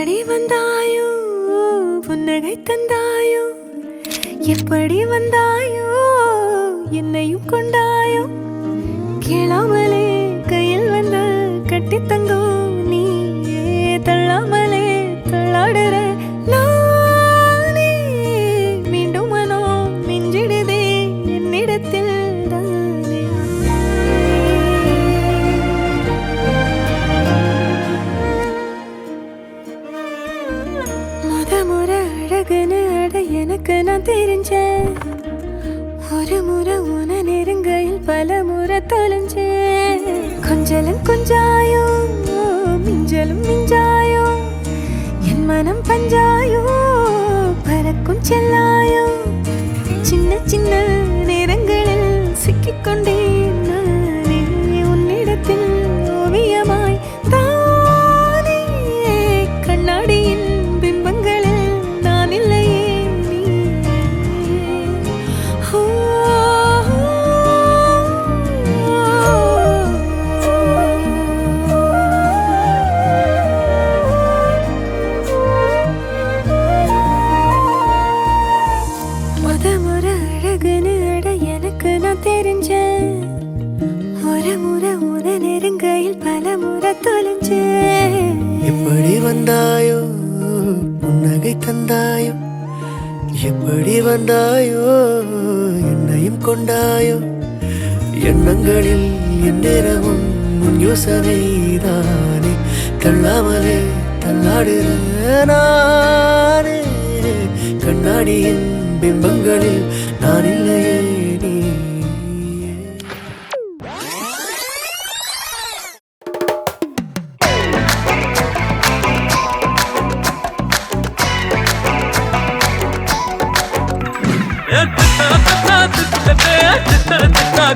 எப்படி வந்தாயோ புன்னகை தந்தாயோ எப்படி வந்தாயோ என்னையும் கொண்டாயோ கேளாமலே கையில் வந்து கட்டி தங்கும் நீயே தள்ளாமலே தள்ளாடுற நானே மீண்டும் மனோ மிஞ்சிடுதே என்னிடத்தில் தானே முறை அழகுன்னு அட எனக்கு நான் தெரிஞ்சேன் ஒரு முறை உன நெருங்கையில் பல முறை தொலைஞ்சேன் கொஞ்சலும் கொஞ்சாயோ மிஞ்சலும் மிஞ்சாயோ என் மனம் பஞ்சாயோ பறக்கும் செல்லாயோ சின்ன சின்ன நேரங்களில் சிக்கிக்கொண்டேன் நானே உன்னிடத்தில் ஓவியமாய் தானே கண்ணாடியின் பிம்பங்களில் நான் இல்லையே முறை அழகுன்னு அட எனக்கு நான் தெரிஞ்சேன் ஒரு முறை உன நெருங்கையில் பல முறை தொலைஞ்சேன் எப்படி வந்தாயோ புன்னகை தந்தாயோ எப்படி வந்தாயோ என்னையும் கொண்டாயோ எண்ணங்களில் எந்நேரமும் உன் யோசனைதானே தள்ளாமலே தள்ளாடுற நானே கண்ணாடியின் பிம்பங்களில் நான் இல்லையே நீயே. திட்டா திட்டா திட்டா திட்டா திட்டா